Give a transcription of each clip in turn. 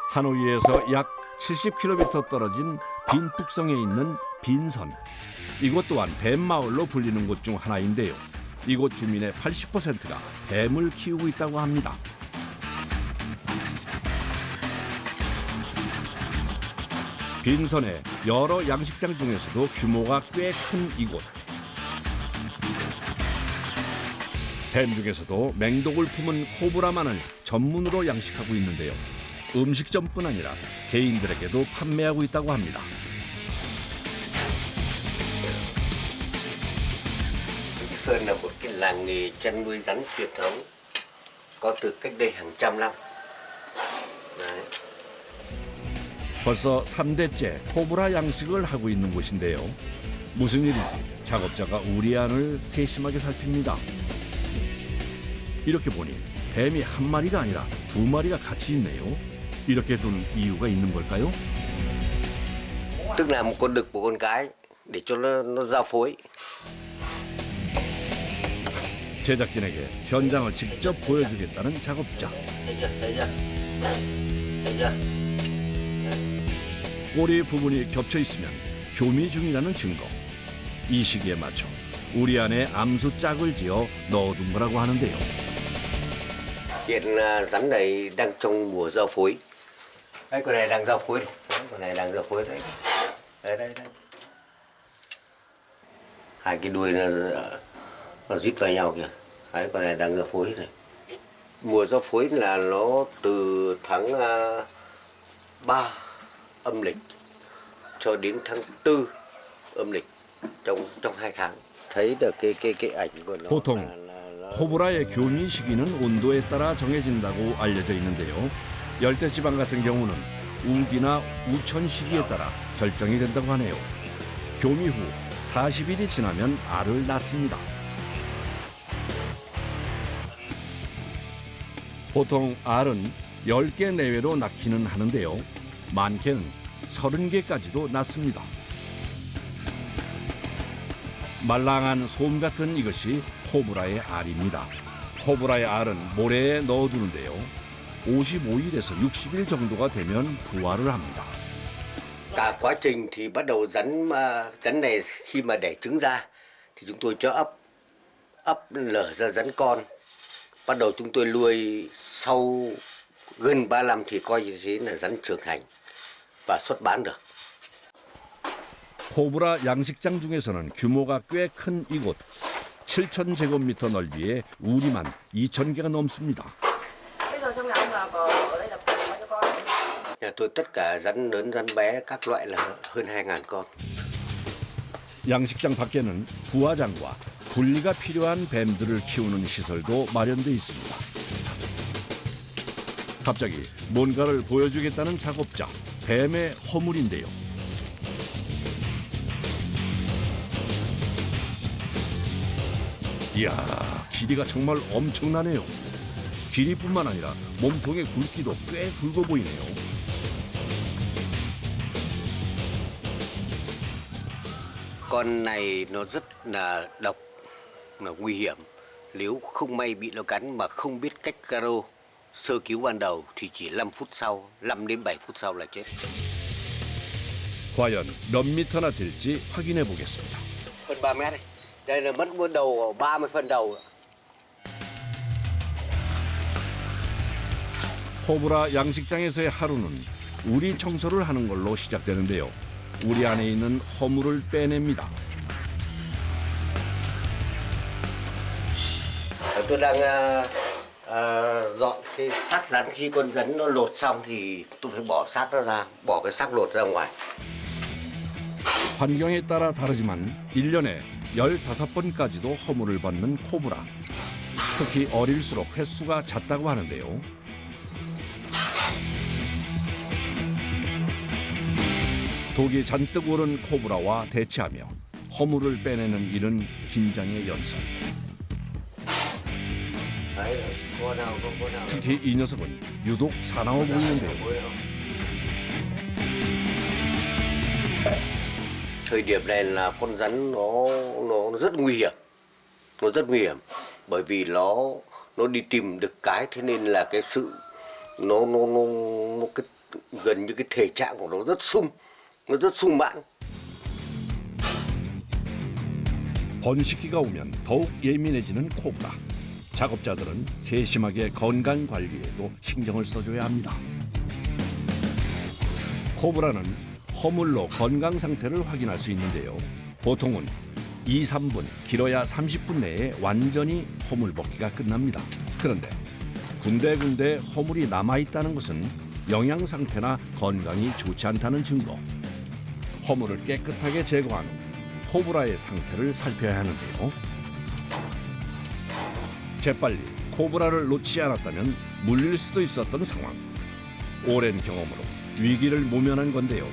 하노이에서 약 70km 떨어진 빈북성에 있는 빈선. 이곳 또한 뱀마을로 불리는 곳 중 하나인데요. 이곳 주민의 80%가 뱀을 키우고 있다고 합니다. 빈선의 여러 양식장 중에서도 규모가 꽤 큰 이곳. 뱀 중에서도 맹독을 품은 코브라만을 전문으로 양식하고 있는데요. 음식점뿐 아니라 개인들에게도 판매하고 있다고 합니다. Sơn là một cái làng nghề chăn nuôi rắn truyền thống có từ cách đây hàng trăm năm. Đấy. 벌써 3대째 코브라 양식을 하고 있는 곳인데요. 무슨 일인지 작업자가 우리 안을 세심하게 살핍니다. 이렇게 보니 뱀이 한 마리가 아니라 두 마리가 같이 있네요. 이렇게 둔 이유가 있는 걸까요? Tức là một con đực một con cái để cho nó giao phối. 제작진에게 현장을 직접 보여주겠다는 작업자. 꼬리 부분이 겹쳐 있으면 교미 중이라는 증거. 이 시기에 맞춰 우리 안에 암수 짝을 지어 넣어둔 거라고 하는데요. Hiện rắn này đang trong mùa giao phối. Đấy, con này đang giao phối. Đấy, con này đang giao phối đấy. Đây. Hai cái đuôi nó rít vào nhau kìa. Đấy, con này đang giao phối này. Mùa giao phối là nó từ tháng 3 âm lịch cho đến tháng 4 âm lịch, trong 2 tháng. Thấy được cái ảnh của nó. 보통 코브라의 교미 시기는 온도에 따라 정해진다고 알려져 있는데요. 열대지방 같은 경우는 우기나 우천 시기에 따라 결정이 된다고 하네요. 교미 후 40일이 지나면 알을 낳습니다. 보통 알은 10개 내외로 낳기는 하는데요. 많게는 30개까지도 낳습니다. 말랑한 솜 같은 이것이 코브라의 알입니다. 코브라의 알은 모래에 넣어두는데요. 55일에서 60일 정도가 되면 부화를 합니다. Cả quá trình thì bắt đầu rắn này khi mà đẻ trứng ra thì chúng tôi cho ấp nở ra rắn con. Bắt đầu chúng tôi nuôi sau gần 3 năm thì coi như thế là rắn trưởng thành và xuất bán được. 코브라 양식장 중에서는 규모가 꽤 큰 이곳. 7,000제곱미터 넓이에 우리만 2,000개가 넘습니다. Nhà tôi tất cả rắn lớn, rắn bé, các loại là hơn 2.000 con. 양식장 밖에는 부화장과 분리가 필요한 뱀들을 키우는 시설도 마련돼 있습니다. 갑자기 뭔가를 보여주겠다는 작업자, 뱀의 허물인데요. 이야, 길이가 정말 엄청나네요. 길이뿐만 아니라 몸통의 굵기도 꽤 굵어 보이네요. Con này nó rất là độc, là nguy hiểm. Nếu không may bị nó cắn mà không biết cách caro sơ cứu ban đầu thì chỉ 5 phút sau, 5 đến 7 phút sau là chết. 과연 몇 미터나 될지 확인해 보겠습니다. Hơn 3 mét đây. Đây là mất một đầu 30 phân đầu. 코브라 양식장에서의 하루는 우리 청소를 하는 걸로 시작되는데요. 우리 안에 있는 허물을 빼냅니다. Tôi đang dọn cái xác rắn. Khi con rắn nó lột xong thì tôi phải bỏ xác nó ra, bỏ cái xác lột ra ngoài. 환경에 따라 다르지만 1년에 15번까지도 허물을 벗는 코브라. 특히 어릴수록 횟수가 잦다고 하는데요. 독이 잔뜩 오른 코브라와 대치하며 허물을 빼내는 일은 긴장의 연속. 특히 이 녀석은 유독 사나워 보이는데요. Thời điểm này là con rắn nó rất nguy hiểm. Nó rất nguy hiểm bởi vì nó đi tìm được cái, thế nên là cái sự nó gần như cái thể trạng của nó rất sung mãn. 번식기가 오면 더욱 예민해지는 코브라. 작업자들은 세심하게 건강 관리에도 신경을 써줘야 합니다. 코브라는 허물로 건강 상태를 확인할 수 있는데요. 보통은 2, 3분, 길어야 30분 내에 완전히 허물 벗기가 끝납니다. 그런데 군데군데 허물이 남아있다는 것은 영양 상태나 건강이 좋지 않다는 증거. 허물을 깨끗하게 제거한 후 코브라의 상태를 살펴야 하는데요. 재빨리 코브라를 놓지 않았다면 물릴 수도 있었던 상황. 오랜 경험으로 위기를 모면한 건데요.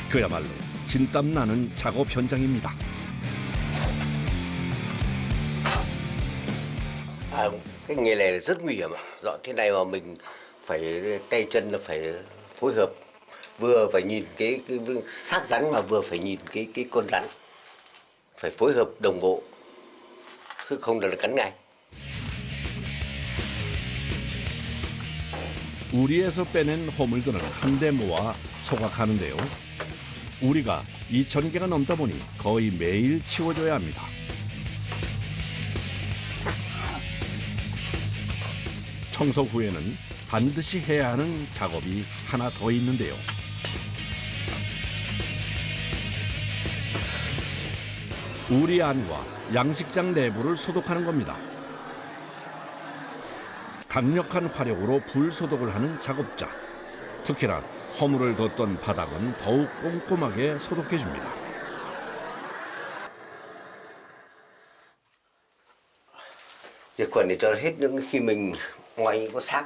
그야말로 진땀 나는 작업 현장입니다. Cái nghề này rất nguy hiểm ạ. Dọn thế này mà mình phải tay chân là phải phối hợp, vừa phải nhìn cái xác rắn mà vừa phải nhìn cái con rắn, phải phối hợp đồng bộ, chứ không là cắn ngay. 우리에서 빼낸 허물들은 한데 모아 소각하는데요. 우리가 2,000개가 넘다 보니 거의 매일 치워줘야 합니다. 청소 후에는 반드시 해야 하는 작업이 하나 더 있는데요. 우리 안과 양식장 내부를 소독하는 겁니다. 강력한 화력으로 불 소독을 하는 작업자. 특히나 허물을 뒀던 바닥은 더욱 꼼꼼하게 소독해줍니다. Diệt khuẩn để cho hết những khi mình ngoài những có xác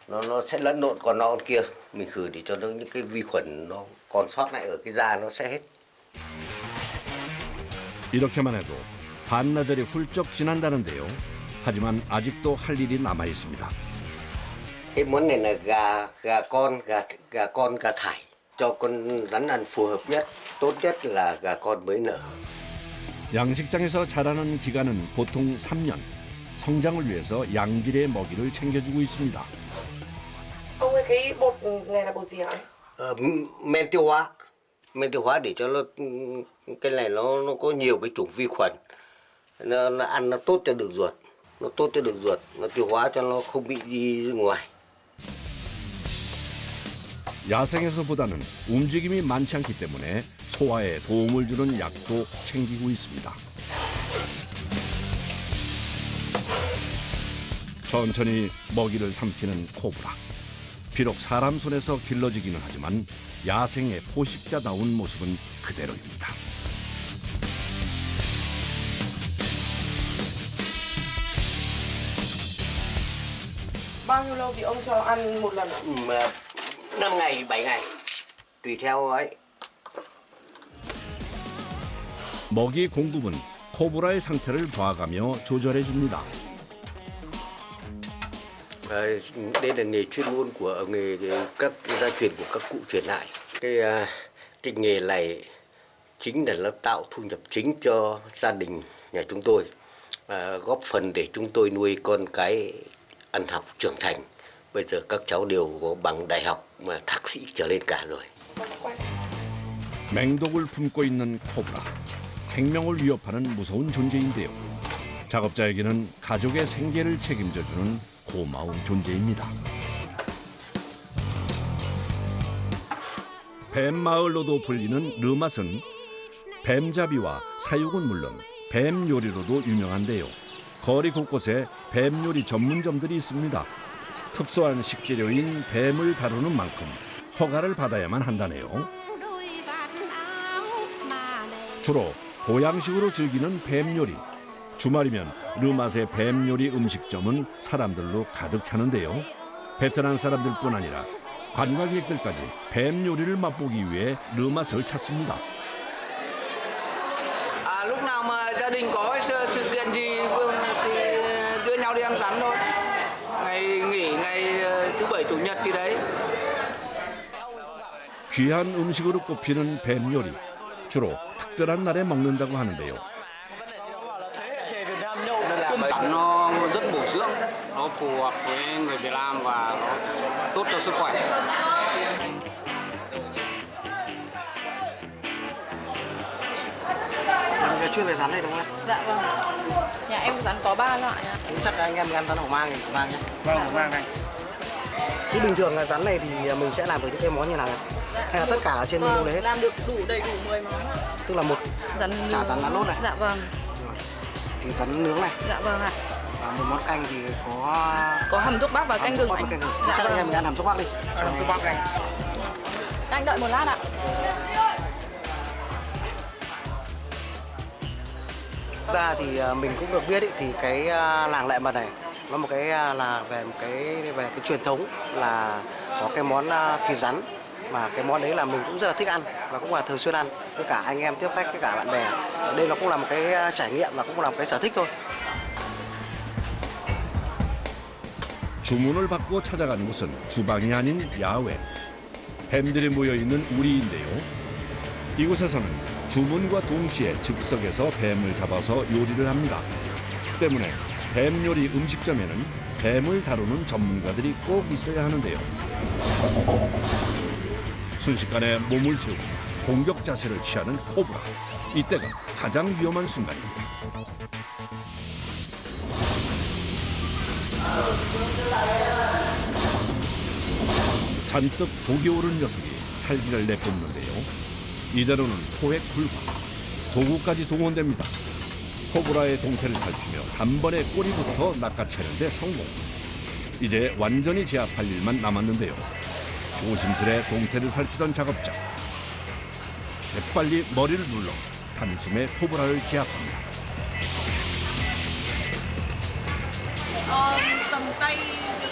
nó sẽ lẫn lộn còn non kia, mình khử để cho những cái vi khuẩn nó còn sót lại ở cái da nó sẽ hết. 이렇게만 해도 반나절이 훌쩍 지난다는데요. 하지만 아직도 할 일이 남아 있습니다. Cái món này là gà con gà thải cho con rắn ăn phù hợp nhất, tốt nhất là gà con mới nở. 양식장에서 자라는 기간은 보통 3년. 성장을 위해서 양질의 먹이를 챙겨주고 있습니다. Ông ơi, cái bột này là bột gì hả? Men tiêu hóa để cho nó cái này nó có nhiều cái chủng vi khuẩn, nó ăn nó tốt cho đường ruột, nó tiêu hóa cho nó không bị đi ngoài. 야생에서보다는 움직임이 많지 않기 때문에 소화에 도움을 주는 약도 챙기고 있습니다. 천천히 먹이를 삼키는 코브라. 비록 사람 손에서 길러지기는 하지만 야생의 포식자다운 모습은 그대로입니다. Bao nhiêu lâu thì ông cho ăn một lần ạ? 5 ngày, 7 ngày, tùy theo ấy. 먹이 공급은 코브라의 상태를 봐가며 조절해 줍니다. Đây là nghề chuyên môn của nghề các gia truyền của các cụ truyền lại. Cái nghề này chính là nó tạo thu nhập chính cho gia đình nhà chúng tôi, góp phần để chúng tôi nuôi con cái ăn học trưởng thành. Bây giờ các cháu đều có bằng đại học mà thạc sĩ trở lên cả rồi. 맹독을 품고 있는 코브라. 생명을 위협하는 무서운 존재인데요. 작업자에게는 가족의 생계를 책임져주는 고마운 존재입니다. 뱀마을로도 불리는 르맛은 뱀잡이와 사육은 물론 뱀 요리로도 유명한데요. 거리 곳곳에 뱀 요리 전문점들이 있습니다. 특수한 식재료인 뱀을 다루는 만큼 허가를 받아야만 한다네요. 주로 보양식으로 즐기는 뱀 요리. 주말이면 르맛의 뱀 요리 음식점은 사람들로 가득 차는데요. 베트남 사람들뿐 아니라 관광객들까지 뱀 요리를 맛보기 위해 르맛을 찾습니다. Lúc nào mà gia đình có sự kiện gì thì đưa nhau đi ăn rắn thôi. Ngày nghỉ ngày thứ bảy chủ nhật thì đấy. 귀한 음식으로 꼽히는 뱀 요리. 주로 특별한 날에 먹는다고 하는데요. Nó rất bổ dưỡng, nó phù hợp với người Việt Nam và nó cho sức khỏe. Mình chuyên về rắn này đúng không? Dạ vâng. Nhà em rắn có 3 loại ạ. Chắc anh em ăn rắn hổ mang thì mang nhé. Vâng, mang anh. Chứ bình thường là rắn này thì mình sẽ làm với những cái món như nào? Dạ, Hay là tất cả ở trên menu đấy hết? Làm được đầy đủ 10 món ạ. Tức là một Rắn chả rắn lá lốt này. Dạ vâng. Rồi. Thì rắn nướng này. Dạ vâng ạ. Và một món canh thì có Có hầm thuốc bắc và canh gừng anh. Canh gừng. Dạ Chắc anh em vâng. mình ăn hầm thuốc bắc đi. Hầm thuốc bắc anh. Anh đợi một lát ạ. Ra thì mình cũng được biết ý, thì cái làng Lệ Mật này nó một cái là về cái truyền thống là có cái món thịt rắn, mà cái món đấy là mình cũng rất là thích ăn và cũng là thường xuyên ăn với cả anh em tiếp khách với cả bạn bè. Đây nó cũng là một cái trải nghiệm và cũng là một cái sở thích thôi. 주문을 받고 찾아간 곳은 주방이 아닌 야외. 뱀들이 모여있는 우리인데요. 이곳에서는 주문과 동시에 즉석에서 뱀을 잡아서 요리를 합니다. 때문에 뱀 요리 음식점에는 뱀을 다루는 전문가들이 꼭 있어야 하는데요. 순식간에 몸을 세우고 공격 자세를 취하는 코브라. 이때가 가장 위험한 순간입니다. 잔뜩 독이 오른 녀석이 살기를 내뿜는데요. 이대로는 포획 불가. 도구까지 동원됩니다. 코브라의 동태를 살피며 단번에 꼬리부터 낚아채는 데 성공. 이제 완전히 제압할 일만 남았는데요. 조심스레 동태를 살피던 작업자. 재빨리 머리를 눌러 단숨에 코브라를 제압합니다. Cầm tay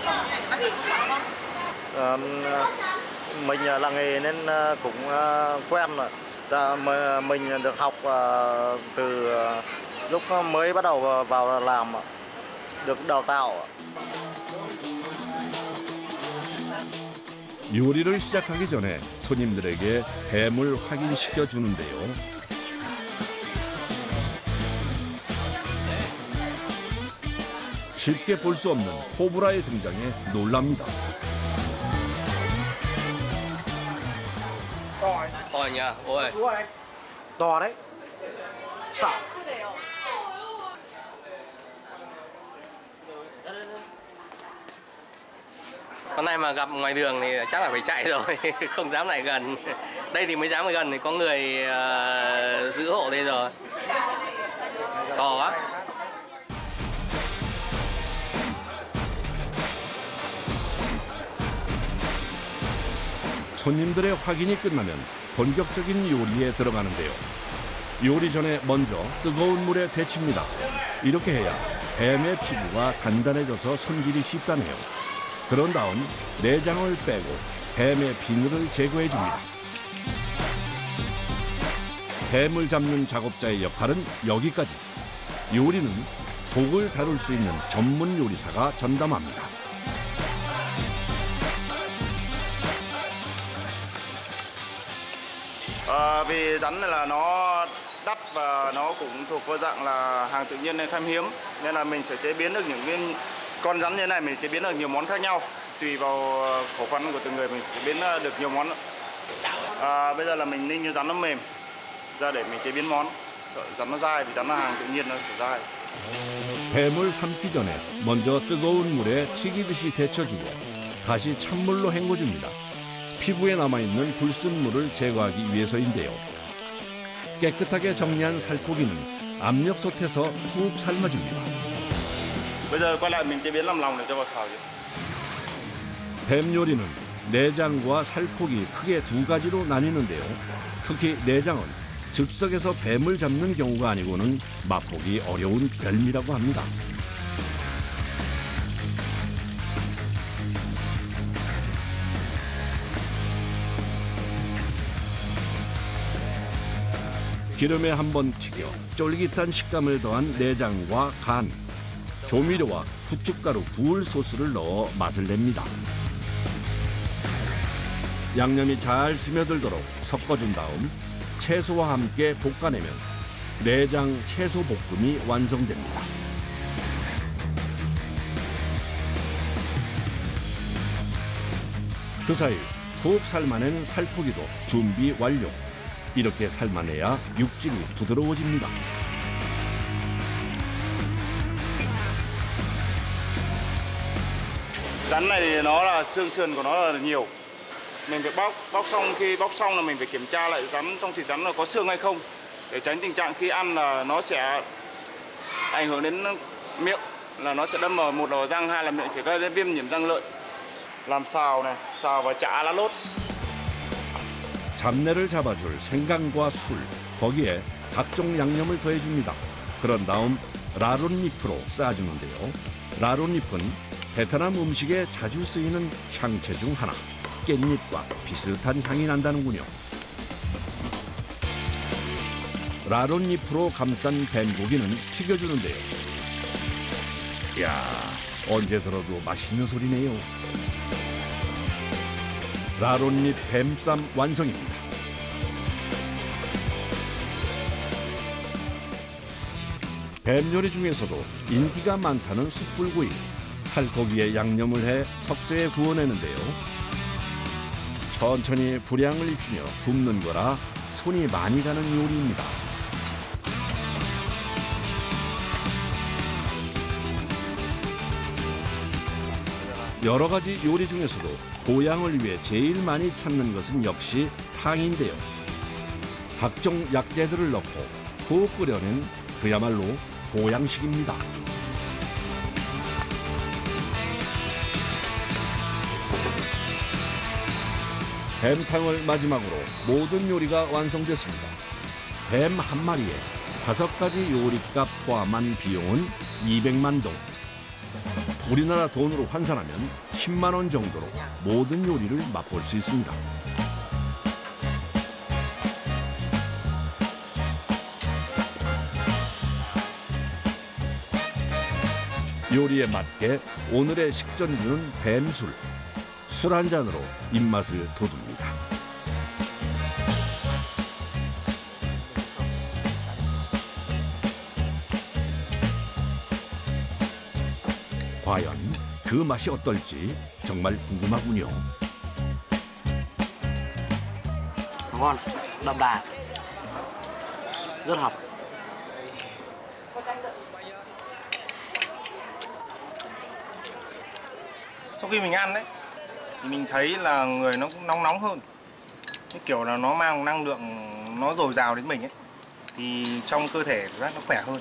không này bác sĩ có sợ không? Mình là nghề nên cũng quen rồi. Dạ, mình được học từ lúc mới bắt đầu vào làm, được đào tạo. 요리를 시작하기 전에 손님들에게 뱀을 확인시켜 주는데요. 쉽게 볼 수 없는 코브라의 등장에 놀랍니다. Ôi nhờ, ôi. To đấy. Sợ. Con này mà gặp ngoài đường thì chắc là phải chạy rồi, không dám lại gần. Đây thì mới dám lại gần thì có người giữ hộ đây rồi. To quá. 손님들의 확인이 끝나면 본격적인 요리에 들어가는데요. 요리 전에 먼저 뜨거운 물에 데칩니다. 이렇게 해야 뱀의 피부가 단단해져서 손질이 쉽다네요. 그런 다음 내장을 빼고 뱀의 비늘을 제거해 줍니다. 뱀을 잡는 작업자의 역할은 여기까지. 요리는 독을 다룰 수 있는 전문 요리사가 전담합니다. Vì rắn này là nó đắt và nó cũng thuộc vào dạng là hàng tự nhiên nên khan hiếm, nên là mình sẽ chế biến được những cái con rắn như thế này, mình chế biến được nhiều món khác nhau, tùy vào khẩu phần của từng người mình chế biến được nhiều món. Bây giờ là mình ninh cho rắn nó mềm ra để mình chế biến món. Sợ rắn nó dai vì rắn là hàng tự nhiên nó sẽ dai. 뱀을 삶기 전에 먼저 뜨거운 물에 튀기듯이 데쳐주고 다시 찬물로 헹궈줍니다. 피부에 남아있는 불순물을 제거하기 위해서인데요. 깨끗하게 정리한 살코기는 압력솥에서 푹 삶아줍니다. Bây giờ quay lại mình chế biến làm lòng để cho vào xào chứ. 뱀 요리는 내장과 살코기 크게 두 가지로 나뉘는데요. 특히 내장은 즉석에서 뱀을 잡는 경우가 아니고는 맛보기 어려운 별미라고 합니다. 기름에 한번 튀겨 쫄깃한 식감을 더한 내장과 간, 조미료와 후춧가루, 굴 소스를 넣어 맛을 냅니다. 양념이 잘 스며들도록 섞어준 다음 채소와 함께 볶아내면 내장 채소 볶음이 완성됩니다. 그 사이 푹 삶아낸 살코기도 준비 완료. 이렇게 삶아내야 육질이 부드러워집니다. Rắn này thì nó là xương sườn của nó là nhiều. Mình phải bóc xong, khi bóc xong là mình phải kiểm tra lại rắn trong thịt rắn là có xương hay không, để tránh tình trạng khi ăn là nó sẽ ảnh hưởng đến miệng, là nó sẽ đâm vào một đầu răng, hai là miệng sẽ gây ra viêm nhiễm răng lợi. làm xào này, xào và chả lá lốt. 잡내를 잡아줄 생강과 술, 거기에 각종 양념을 더해줍니다. 그런 다음 라론잎으로 싸주는데요. 라론잎은 베트남 음식에 자주 쓰이는 향채 중 하나. 깻잎과 비슷한 향이 난다는군요. 라론잎으로 감싼 뱀고기는 튀겨주는데요. 이야, 언제 들어도 맛있는 소리네요. 라론잎 뱀쌈 완성입니다. 뱀 요리 중에서도 인기가 많다는 숯불구이. 살코기에 양념을 해 석쇠에 구워내는데요. 천천히 불향을 입히며 굽는 거라 손이 많이 가는 요리입니다. 여러 가지 요리 중에서도 보양을 위해 제일 많이 찾는 것은 역시 탕인데요. 각종 약재들을 넣고 푹 끓여낸 그야말로 보양식입니다. 뱀탕을 마지막으로 모든 요리가 완성됐습니다. 뱀 한 마리에 5가지 요리값 포함한 비용은 200만 동. 우리나라 돈으로 환산하면 10만 원 정도로 모든 요리를 맛볼 수 있습니다. 요리에 맞게 오늘의 식전주는 뱀술. 술 한 잔으로 입맛을 돋웁니다. 과연 그 맛이 어떨지 정말 궁금하군요. Ngon, đậm đà, rất hợp. Sau khi mình ăn đấy thì mình thấy là người nó cũng nóng nóng hơn, cái kiểu là nó mang năng lượng, nó dồi dào đến mình ấy, thì trong cơ thể nó khỏe hơn.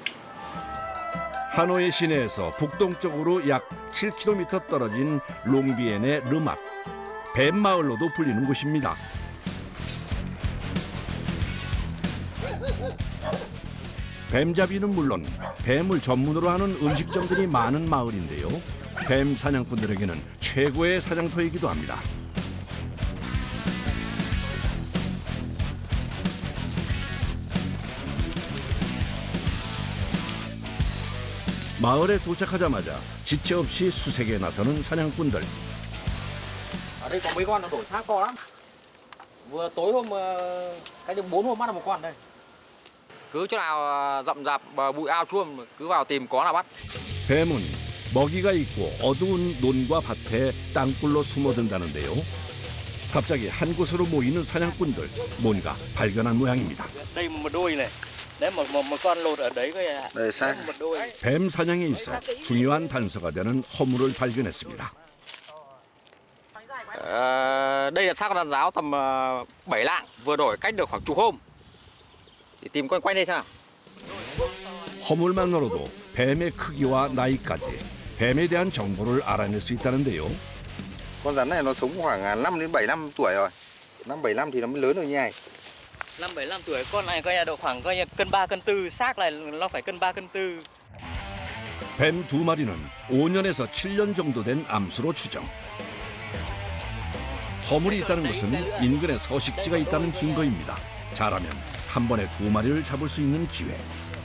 하노이 시내에서 북동쪽으로 약 7km 떨어진 롱비엔의 르맛, 뱀마을로도 불리는 곳입니다. 뱀잡이는 물론 뱀을 전문으로 하는 음식점들이 많은 마을인데요. 뱀 사냥꾼들에게는 최고의 사냥터이기도 합니다. 마을에 도착하자마자 지체 없이 수색에 나서는 사냥꾼들. Ở đây có mấy con nó đổi xác to lắm. Vừa tối hôm cái 4 hôm bắt được một con đây. Cứ chỗ nào rậm rạp bụi ao chuông cứ vào tìm có là bắt. 뱀은 먹이가 있고 어두운 논과 밭에 땅굴로 숨어든다는데요. 갑자기 한 곳으로 모이는 사냥꾼들, 뭔가 발견한 모양입니다. Đây một đôi này. Đấy một con lột ở đấy Đây xác. một đôi. 뱀 사냥에 있어 중요한 단서가 되는 허물을 발견했습니다. Đây là xác con đàn giáo tầm 7 lạng, vừa đổi cách được khoảng chục hôm. Thì tìm quanh đây xem nào. 허물만으로도 뱀의 크기와 나이까지 뱀에 대한 정보를 알아낼 수 있다는데요. Con rắn này nó sống khoảng 5 đến 7 năm tuổi rồi. 5-7 năm thì nó mới lớn được như này. 5-7 tuổi, con này coi là độ khoảng coi cân 3 cân 4, xác này nó phải cân 3 cân 4. 뱀 2마리는 5년에서 7년 정도 된 암수로 추정. 허물이 있다는 것은 인근에 서식지가 있다는 증거입니다. 잘하면 한 번에 2마리를 잡을 수 있는 기회.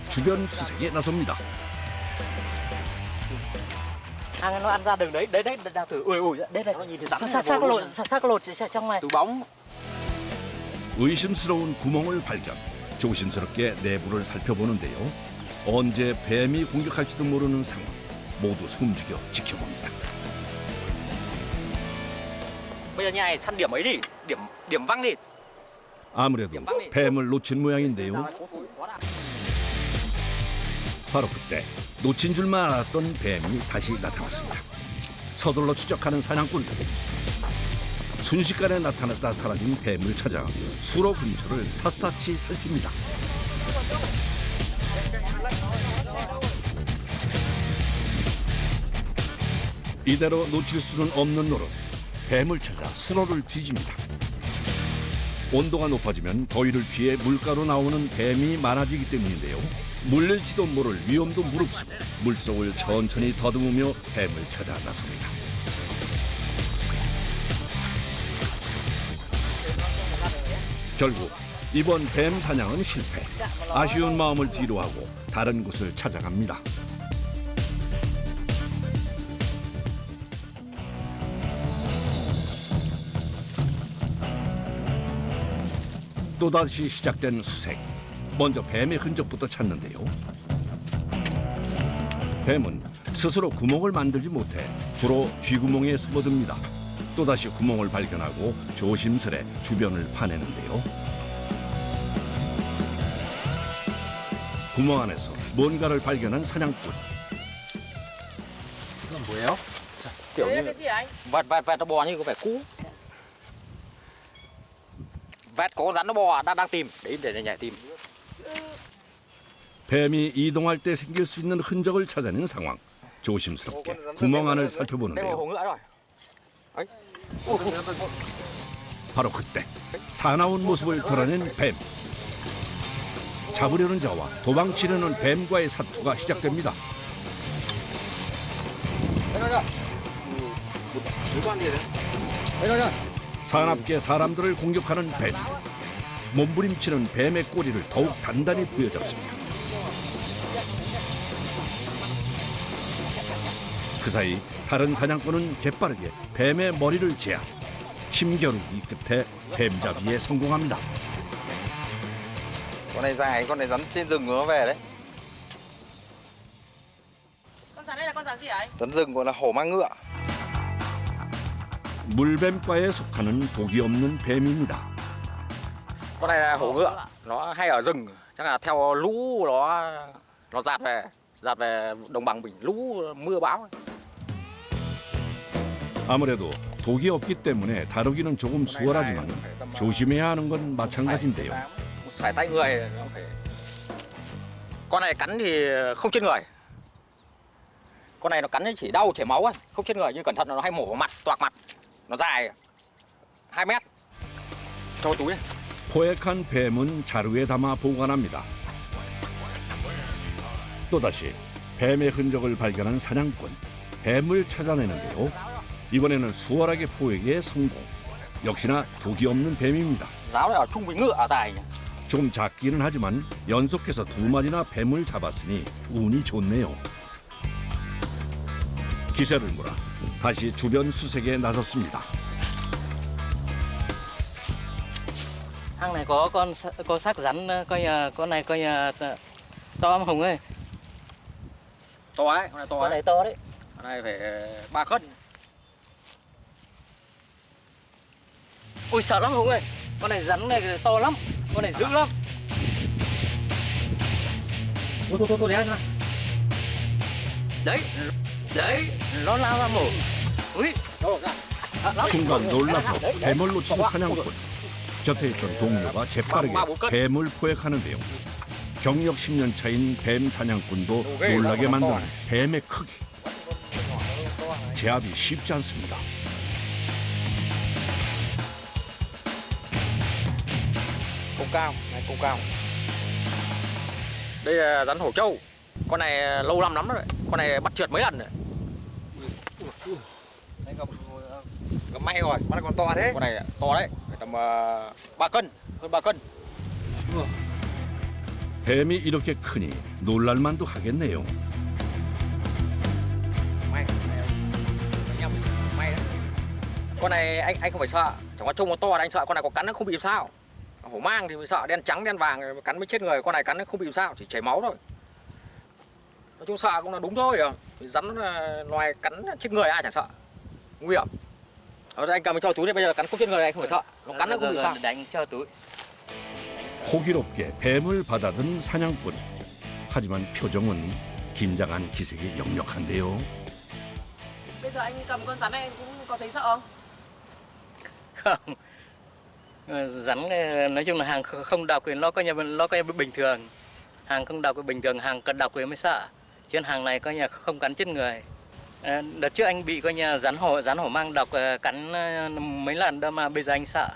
주변 수색에 나섭니다. Nó ăn ra đường đấy, đấy đang thử. Ui, đây này, xác lột trong này. Từ bóng. 의심스러운 구멍을 발견. 조심스럽게 내부를 살펴보는데요. 언제 뱀이 공격할지도 모르는 상황. 모두 숨죽여 지켜봅니다. Bây giờ nhà này săn điểm ấy đi, điểm văng đi. 아무래도 뱀을 놓친 모양인데요. 바로 그때 놓친 줄만 알았던 뱀이 다시 나타났습니다. 서둘러 추적하는 사냥꾼. 순식간에 나타났다 사라진 뱀을 찾아 수로 근처를 샅샅이 살핍니다. 이대로 놓칠 수는 없는 노릇. 뱀을 찾아 수로를 뒤집니다. 온도가 높아지면 더위를 피해 물가로 나오는 뱀이 많아지기 때문인데요. 물릴지도 모를 위험도 무릅쓰고 물속을 천천히 더듬으며 뱀을 찾아 나섭니다. 결국 이번 뱀 사냥은 실패. 아쉬운 마음을 뒤로하고 다른 곳을 찾아갑니다. 또다시 시작된 수색. 먼저 뱀의 흔적부터 찾는데요. 뱀은 스스로 구멍을 만들지 못해 주로 쥐구멍에 숨어듭니다. 또다시 구멍을 발견하고 조심스레 주변을 파내는데요. 구멍 안에서 뭔가를 발견한 사냥꾼. 이건 뭐예요? kiểu Đấy là như cái gì anh? vẹt nó bò như có vẻ cũ. Vẹt có rắn nó bò đang tìm để nhảy tìm. 뱀이 이동할 때 생길 수 있는 흔적을 찾아낸 상황. 조심스럽게 구멍 안을 살펴보는데요. 바로 그때 사나운 모습을 드러낸 뱀. 잡으려는 자와 도망치려는 뱀과의 사투가 시작됩니다. 사납게 사람들을 공격하는 뱀. 몸부림치는 뱀의 꼬리를 더욱 단단히 부여잡습니다. 그 사이 다른 사냥꾼은 재빠르게 뱀의 머리를 제압. 힘겨루기 끝에 뱀 잡기에 성공합니다. Con này dài, con này rắn trên rừng nó về đấy. Con rắn này là con rắn gì ấy? Rắn rừng gọi là hổ mang ngựa. 물뱀과에 속하는 독이 없는 뱀입니다. Con này là hổ ngựa, nó hay ở rừng, chắc là theo lũ nó dạt về đồng bằng mình, lũ mưa bão. 아무래도 독이 없기 때문에 다루기는 조금 수월하지만 조심해야 하는 건 마찬가지인데요. Sải tay người nó phải. Con này cắn thì không chết người. Con này nó cắn chỉ đau chảy máu ấy, không chết người, nhưng cẩn thận nó hay mổ vào mặt, toạc mặt. nó dài 2 mét. 저 túi. 포획한 뱀은 자루에 담아 보관합니다. 또다시 뱀의 흔적을 발견한 사냥꾼, 뱀을 찾아내는데요. 이번에는 수월하게 포획에 성공. 역시나 독이 없는 뱀입니다. Giáo này ở chung với ngựa dài. 좀 작기는 하지만 연속해서 2마리나 뱀을 잡았으니 운이 좋네요. 기세를 몰아 다시 주변 수색에 나섰습니다. Hang này có con xác rắn, con này coi to lắm Hùng ơi. To ấy, con này to. Con này to đấy. Con này phải 3 cân. Ôi sợ lắm Hùng ơi. Con này rắn này to lắm, con này dữ lắm. Thôi để ra. Đấy, nó lao ra mổ. Ui. 순간 놀라서 뱀을 놓친 사냥꾼. 곁에 있던 동료가 재빠르게 뱀을 포획하는데요. 경력 10년 차인 뱀 사냥꾼도 놀라게 만드는 뱀의 크기. 제압이 쉽지 않습니다. Công cao, này công cao. Đây là rắn hổ trâu. Con này lâu lắm rồi. Con này bắt trượt mấy lần rồi. Gặp may rồi, con này còn to thế. Con này to đấy, phải tầm 3 cân, hơn 3 cân. 뱀이 이렇게 크니 놀랄만도 하겠네요. May đấy. Con này anh không phải sợ, chẳng qua trông nó to là anh sợ. Con này có cắn nó không bị sao. Hổ mang thì mới sợ, đen trắng đen vàng cắn mới chết người. Con này cắn nó không bị sao, chỉ chảy máu thôi. Nói chung sợ cũng là đúng thôi à. Rắn là loài cắn chết người ai chẳng sợ. Nguy hiểm. Anh cầm cho túi này bây giờ cắn không chết người này không phải sợ. Nó cắn nó cũng bị sao. Đánh cho túi. 호기롭게 뱀을 받아든 사냥꾼. 하지만 표정은 긴장한 기색이 역력한데요. Bây giờ anh cầm con rắn này anh cũng có thấy sợ không? Không. Rắn nói chung là hàng không độc thì nó coi như bình thường. Hàng không độc thì bình thường, hàng cần độc thì mới sợ. Chứ hàng này coi như không cắn chết người. Đợt trước anh bị coi như rắn hổ mang độc cắn mấy lần đó mà bây giờ anh sợ.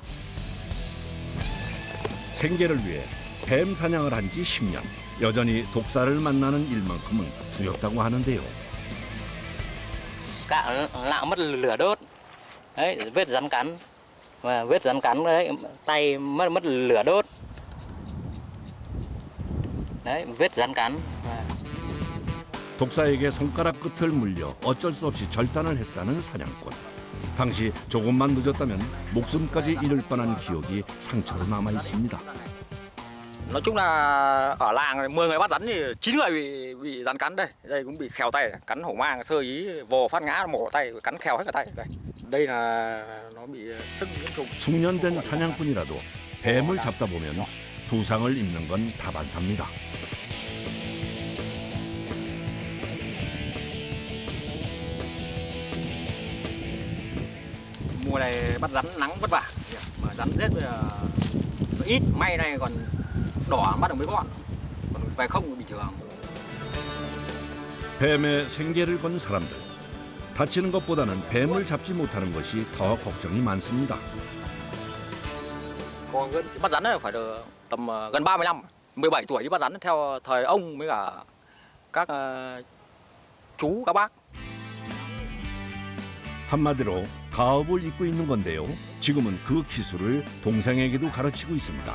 생계를 위해 뱀 사냥을 한 지 10년. 여전히 독사를 만나는 일만큼은 두렵다고 하는데요. Cạo lạo mất lửa đốt. Đấy, vết rắn cắn. Và vết rắn cắn đấy, tay mất lửa đốt. Đấy, vết rắn cắn. 독사에게 손가락 끝을 물려 어쩔 수 없이 절단을 했다는 사냥꾼. 당시 조금만 늦었다면 목숨까지 잃을 뻔한 기억이 상처로 남아 있습니다. Nói chung là ở làng 10 người bắt rắn thì 9 người bị rắn cắn đây. Đây cũng bị khèo tay, cắn hổ mang sơ ý vồ phát ngã mổ tay cắn khèo hết cả tay. Đây là nó bị sưng nhiễm trùng. 숙련된 사냥꾼이라도 뱀을 잡다 보면 부상을 입는 건 다반사입니다. Mùa này bắt rắn nắng vất vả, mà rắn rết bây giờ nó ít, may này còn đỏ bắt được mấy con, còn về không bình thường. 뱀에 생계를 건 사람들. 다치는 것보다는 뱀을 잡지 못하는 것이 더 걱정이 많습니다. Còn bắt rắn này phải được tầm gần 30 năm, 17 tuổi đi bắt rắn theo thời ông với cả các chú các bác. 한마디로 가업을 잇고 있는 건데요. 지금은 그 기술을 동생에게도 가르치고 있습니다.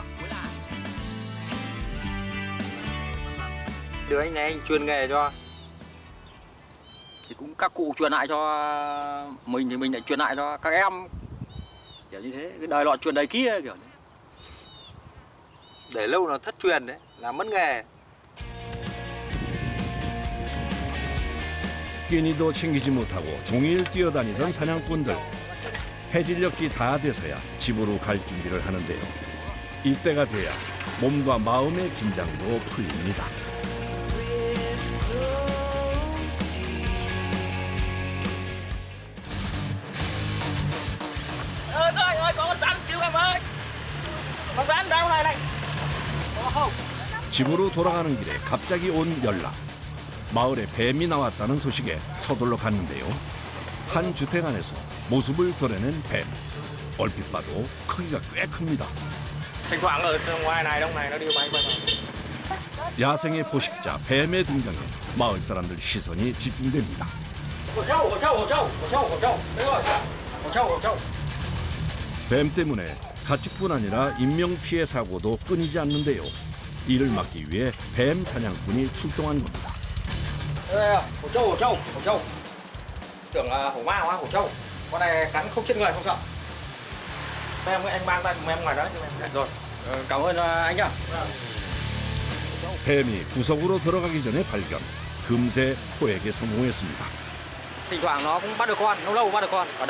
Đứa anh này anh truyền nghề cho. Thì cũng các cụ truyền lại cho mình thì mình lại truyền lại cho các em. Kiểu như thế, cái đời lọ truyền đời kia kiểu như. Để lâu nó thất truyền đấy, là mất nghề. 끼니도 챙기지 못하고 종일 뛰어다니던 사냥꾼들. 해질녘이 다 돼서야 집으로 갈 준비를 하는데요. 이때가 돼야 몸과 마음의 긴장도 풀립니다. Ơi, có con rắn cứu em ơi. Con rắn đâu này. 집으로 돌아가는 길에 갑자기 온 연락. 마을에 뱀이 나왔다는 소식에 서둘러 갔는데요. 한 주택 안에서 모습을 드러낸 뱀. 얼핏 봐도 크기가 꽤 큽니다. Thỉnh thoảng ở ngoài này đông này nó đi bay qua. 야생의 포식자 뱀의 등장에 마을 사람들 시선이 집중됩니다. 뱀 때문에 가축뿐 아니라 인명피해 사고도 끊이지 않는데요. 이를 막기 위해 뱀 사냥꾼이 출동한 겁니다. Hổ trâu. Tưởng là hổ mang quá, hổ trâu. Con này cắn không chết người không sợ. Anh mang tay em ngoài đó. Rồi, cảm ơn anh nhá. 뱀이 구석으로 들어가기 전에 발견. 금세 포획에 성공했습니다. Thỉnh thoảng nó cũng bắt được con, lâu bắt được con. Ở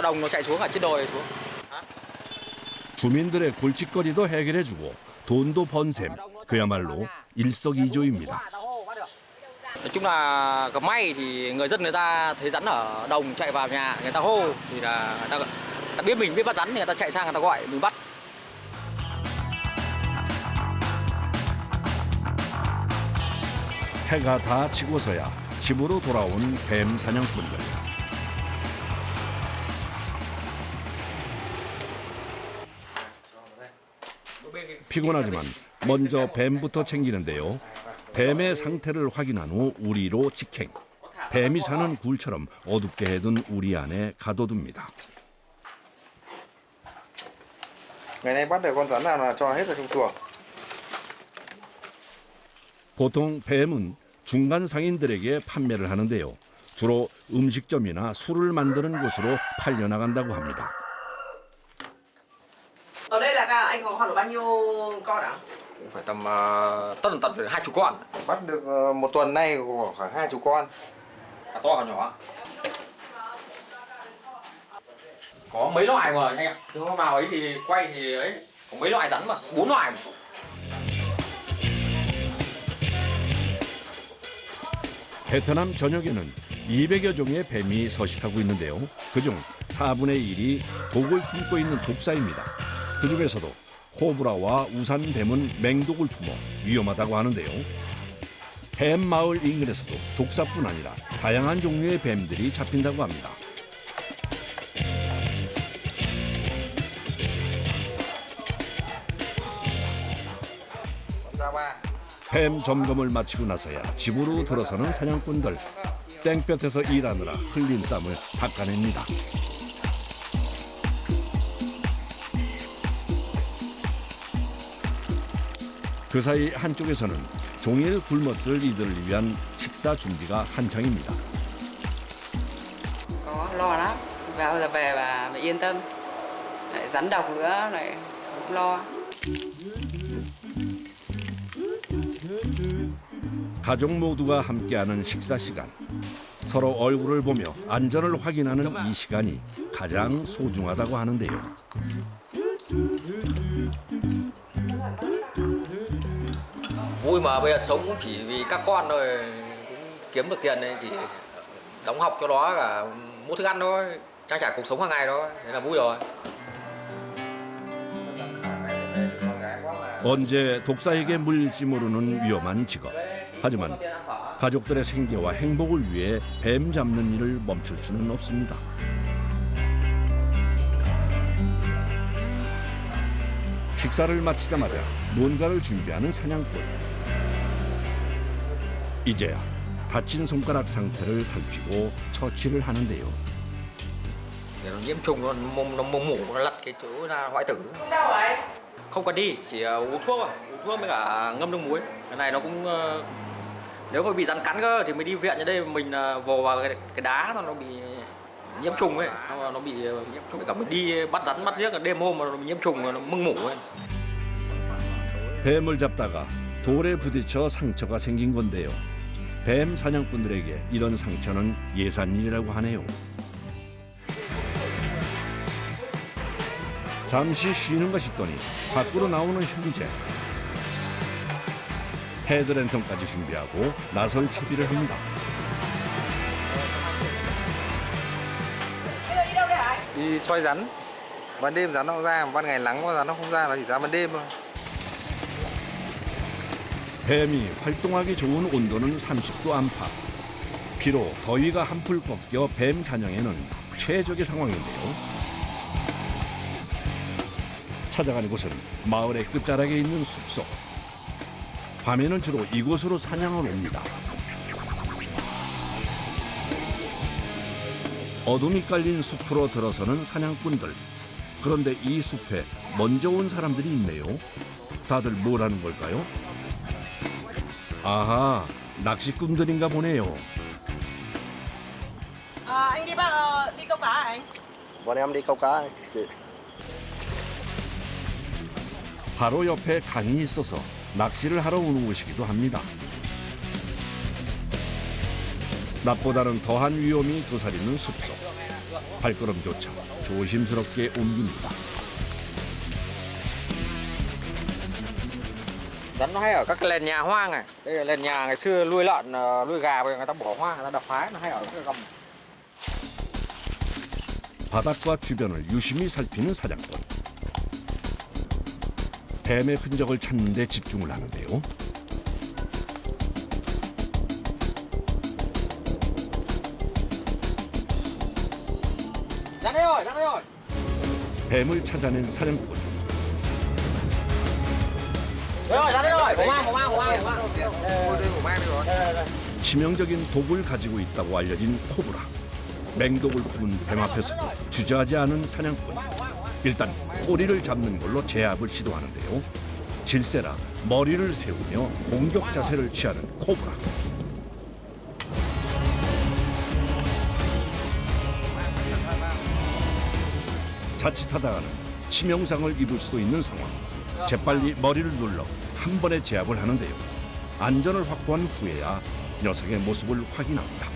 đồng nó chạy xuống ở trên đồi xuống. 주민들의 골칫거리도 해결해주고 돈도 번 셈. 그야말로 일석이조입니다. Nói chung là gặp may thì người dân người ta thấy rắn ở đồng chạy vào nhà, người ta hô thì là người ta biết mình biết bắt rắn thì người ta chạy sang người ta gọi mình bắt. 해가 다 지고서야 집으로 돌아온 뱀 사냥꾼들. 피곤하지만 먼저 뱀부터 챙기는데요. 뱀의 상태를 확인한 후 우리로 직행. 뱀이 사는 굴처럼 어둡게 해둔 우리 안에 가둬둡니다. Ngày nay bắt được con rắn nào là cho hết vào trong chuồng. 보통 뱀은 중간 상인들에게 판매를 하는데요. 주로 음식점이나 술을 만드는 곳으로 팔려나간다고 합니다. Ở đây là anh có khoảng được bao nhiêu con ạ? Phải tầm tận phải 20 con. Bắt được một tuần nay khoảng 20 con. Cả to cả nhỏ. Có mấy loại mà anh ạ. Hôm nào ấy thì quay thì ấy, có mấy loại rắn mà, 4 loại. 베트남 전역에는 200여 종의 뱀이 서식하고 있는데요. 그중 4분의 1이 독을 품고 있는 독사입니다. 그중에서도 코브라와 우산뱀은 맹독을 품어 위험하다고 하는데요. 뱀 마을 인근에서도 독사뿐 아니라 다양한 종류의 뱀들이 잡힌다고 합니다. 뱀 점검을 마치고 나서야 집으로 들어서는 사냥꾼들. 땡볕에서 일하느라 흘린 땀을 닦아냅니다. 그 사이 한쪽에서는 종일 굶었을 이들을 위한 식사 준비가 한창입니다. Có lo lắm, vào giờ về bà yên tâm, lại rắn độc nữa lại không lo. 가족 모두가 함께하는 식사 시간. 서로 얼굴을 보며 안전을 확인하는 이 시간이 가장 소중하다고 하는데요. Vui mà bây giờ sống cũng chỉ vì các con thôi, cũng kiếm được tiền này chỉ đóng học cho nó cả mua thức ăn thôi, trang trải cuộc sống hàng ngày thôi, thế là vui rồi. 언제 독사에게 물릴지 모르는 위험한 직업. 하지만 가족들의 생계와 행복을 위해 뱀 잡는 일을 멈출 수는 없습니다. 식사를 마치자마자 뭔가를 준비하는 사냥꾼. 이제야 다친 손가락 상태를 살피고 처치를 하는데요. Để nó nhiễm trùng nó mổ nó lật cái chỗ ra hoại tử. Không cần đi, chỉ uống thuốc với cả ngâm nước muối. Cái này nó cũng nếu mà bị rắn cắn cơ thì mình đi viện ở đây mình vồ vào cái đá nó bị nhiễm trùng ấy, nó bị nhiễm trùng. Cả mình đi bắt rắn bắt giết đêm hôm mà nó bị nhiễm trùng nó mưng mủ ấy. 뱀을 잡다가 돌에 부딪혀 상처가 생긴 건데요. 뱀 사냥꾼들에게 이런 상처는 예산일이라고 하네요. 잠시 쉬는가 싶더니 밖으로 나오는 형제. 헤드랜턴까지 준비하고 나설 채비를 합니다. Đi xoay rắn. Ban đêm rắn nó ra, ban ngày nắng rắn nó không ra, nó chỉ ra ban đêm thôi. 뱀이 활동하기 좋은 온도는 30도 안팎. 비록 더위가 한풀 꺾여 뱀 사냥에는 최적의 상황인데요. 찾아가는 곳은 마을의 끝자락에 있는 숲속. 밤에는 주로 이곳으로 사냥을 옵니다. 어둠이 깔린 숲으로 들어서는 사냥꾼들. 그런데 이 숲에 먼저 온 사람들이 있네요. 다들 뭘 하는 걸까요? 아하, 낚시꾼들인가 보네요. Anh đi đi câu cá hả anh? Bọn em đi câu cá. 바로 옆에 강이 있어서 낚시를 하러 오는 곳이기도 합니다. 낮보다는 더한 위험이 도사리는 숲속. 발걸음조차 조심스럽게 옮깁니다. Rắn nó hay ở các cái nền nhà hoang này. Đây là nền nhà ngày xưa nuôi lợn, nuôi gà bây giờ người ta bỏ hoang, người ta đập phá, nó hay ở cái gầm. 바닥과 주변을 유심히 살피는 사냥꾼. 뱀의 흔적을 찾는 데 집중을 하는데요. Rắn đây rồi. 뱀을 찾아낸 사냥꾼. Rắn đây rồi, bỏ mang. 치명적인 독을 가지고 있다고 알려진 코브라. 맹독을 품은 뱀 앞에서도 주저하지 않은 사냥꾼. 일단 꼬리를 잡는 걸로 제압을 시도하는데요. 질세라 머리를 세우며 공격 자세를 취하는 코브라. 자칫하다가는 치명상을 입을 수도 있는 상황. 재빨리 머리를 눌러 한 번에 제압을 하는데요. 안전을 확보한 후에야 녀석의 모습을 확인합니다.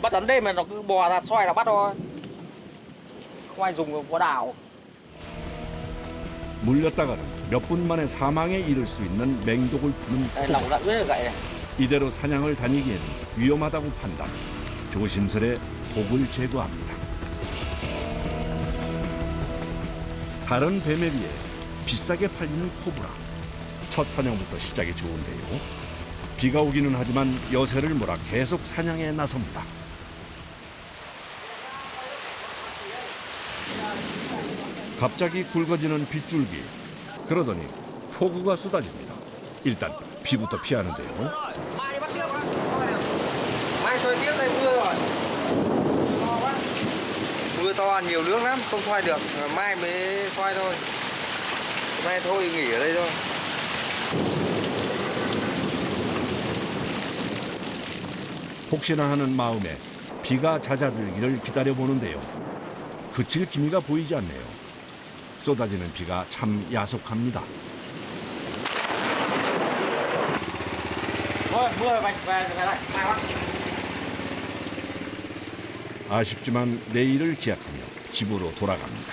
Bắt rắn đêm mà nó cứ bò ra xoay là bắt thôi. không ai dùng quả đào. 물렸다가는 몇 분 만에 사망에 이를 수 있는 맹독을 푸는 Đây lòng lợn rất là gậy này. 이대로 사냥을 다니기에는 위험하다고 판단. 조심스레 독을 제거합니다. 다른 뱀에 비해 비싸게 팔리는 코브라. 첫 사냥부터 시작이 좋은데요. 비가 오기는 하지만 여세를 몰아 계속 사냥에 나섭니다. 갑자기 굵어지는 빗줄기. 그러더니 폭우가 쏟아집니다. 일단 비부터 피하는데요. Mai soi tiếp đây mưa rồi. Mưa to nhiều nước lắm, không soi được. Mai mới soi thôi. Mai thôi nghỉ ở đây thôi. 혹시나 하는 마음에 비가 잦아들기를 기다려보는데요. 그칠 기미가 보이지 않네요. 쏟아지는 비가 참 야속합니다. Thôi, mưa rồi, về lại. Mai bác. 아쉽지만 내일을 기약하며 집으로 돌아갑니다.